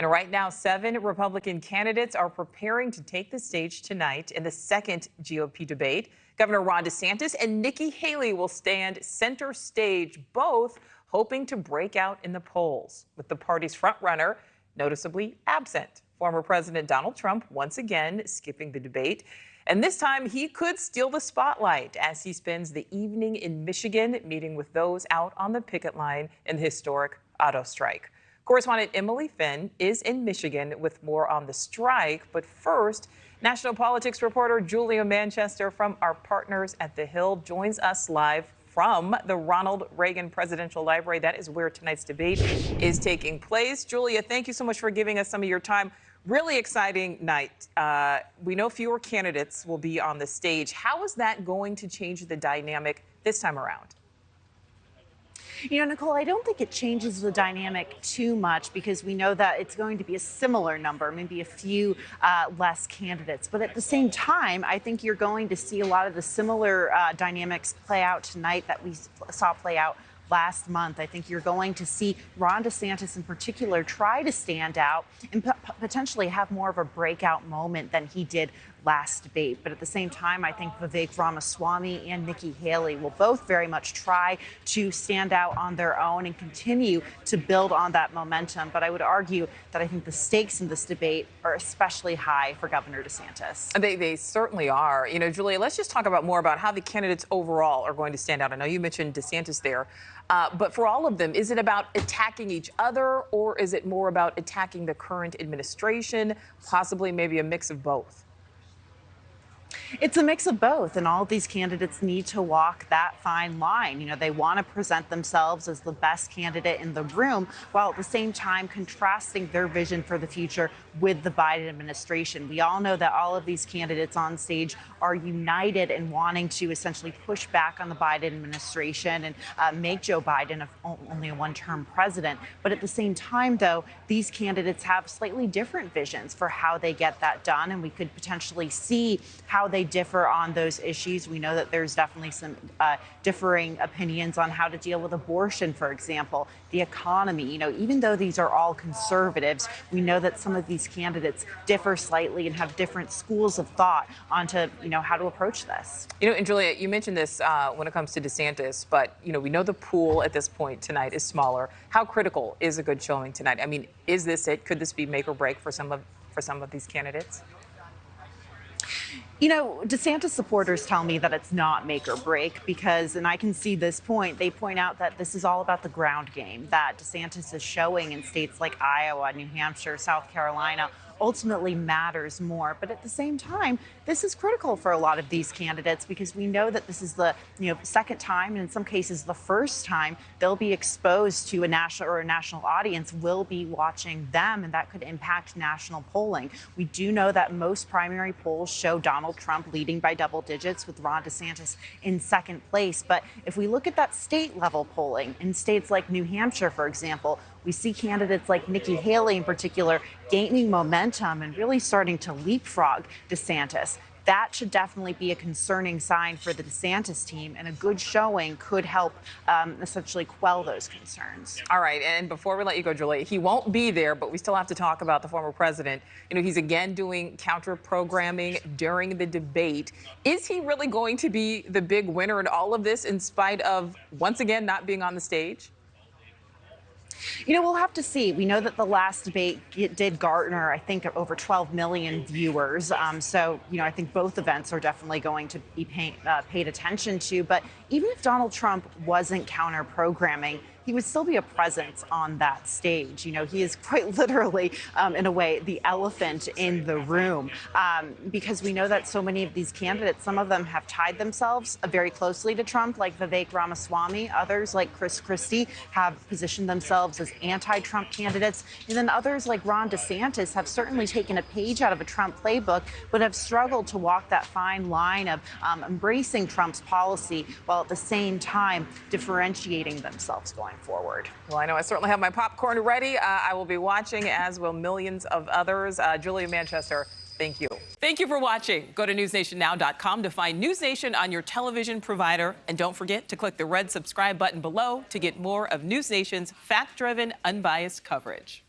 And right now, 7 Republican candidates are preparing to take the stage tonight in the second GOP debate. Governor Ron DeSantis and Nikki Haley will stand center stage, both hoping to break out in the polls, with the party's frontrunner noticeably absent. Former President Donald Trump once again skipping the debate. And this time, he could steal the spotlight as he spends the evening in Michigan meeting with those out on the picket line in the historic auto strike. Correspondent Emily Finn is in Michigan with more on the strike. But first, national politics reporter Julia Manchester from our partners at The Hill joins us live from the Ronald Reagan Presidential Library. That is where tonight's debate is taking place. Julia, thank you so much for giving us some of your time. Really exciting night. We know fewer candidates will be on the stage. How is that going to change the dynamic this time around? You know, Nichole, I don't think it changes the dynamic too much because we know that it's going to be a similar number, maybe a few less candidates. But at the same time, I think you're going to see a lot of the similar dynamics play out tonight that we saw play out last month. I think you're going to see Ron DeSantis in particular try to stand out and potentially have more of a breakout moment than he did last debate. But at the same time, I think Vivek Ramaswamy and Nikki Haley will both very much try to stand out on their own and continue to build on that momentum. But I would argue that I think the stakes in this debate are especially high for Governor DeSantis. They certainly are. You know, Julia, let's just talk more about how the candidates overall are going to stand out. I know you mentioned DeSantis there. But for all of them, is it about attacking each other, or is it more about attacking the current administration, possibly maybe a mix of both? It's a mix of both, and all of these candidates need to walk that fine line. You know, they want to present themselves as the best candidate in the room, while at the same time contrasting their vision for the future with the Biden administration. We all know that all of these candidates on stage are united in wanting to essentially push back on the Biden administration and make Joe Biden only a one-term president. But at the same time, though, these candidates have slightly different visions for how they get that done, and we could potentially see how they differ on those issues. We know that there's definitely some differing opinions on how to deal with abortion, for example, the economy. You know, even though these are all conservatives, we know that some of these candidates differ slightly and have different schools of thought onto, how to approach this. And Julia, you mentioned this when it comes to DeSantis, but, we know the pool at this point tonight is smaller. How critical is a good showing tonight? I mean, is this it? Could this be make or break for some of these candidates? DeSantis supporters tell me that it's not make or break because, and I can see this point, they point out that this is all about the ground game that DeSantis is showing in states like Iowa, New Hampshire, South Carolina, ultimately matters more. But at the same time, this is critical for a lot of these candidates because we know that this is the second time, and in some cases the first time, they'll be exposed to a national audience will be watching them, and that could impact national polling. We do know that most primary polls show Donald Trump leading by double digits with Ron DeSantis in second place. But if we look at that state level polling in states like New Hampshire, for example, we see candidates like Nikki Haley in particular gaining momentum and really starting to leapfrog DeSantis. That should definitely be a concerning sign for the DeSantis team, and a good showing could help essentially quell those concerns. All right, and before we let you go, Julie, he won't be there, but we still have to talk about the former president. He's again doing counter-programming during the debate. Is he really going to be the big winner in all of this in spite of, once again, not being on the stage? We'll have to see. We know that the last debate did garner, I think, over 12 million viewers. So, I think both events are definitely going to be paid attention to. But even if Donald Trump wasn't counter-programming, he would still be a presence on that stage. He is quite literally, in a way, the elephant in the room, because we know that so many of these candidates, some of them have tied themselves very closely to Trump, like Vivek Ramaswamy. Others, like Chris Christie, have positioned themselves as anti-Trump candidates. And then others, like Ron DeSantis, have certainly taken a page out of a Trump playbook, but have struggled to walk that fine line of embracing Trump's policy while at the same time differentiating themselves going forward. Well, I know I certainly have my popcorn ready. I will be watching, as will millions of others. Julia Manchester, thank you. Thank you for watching. Go to newsnationnow.com to find News Nation on your television provider. And don't forget to click the red subscribe button below to get more of News Nation's fact-driven, unbiased coverage.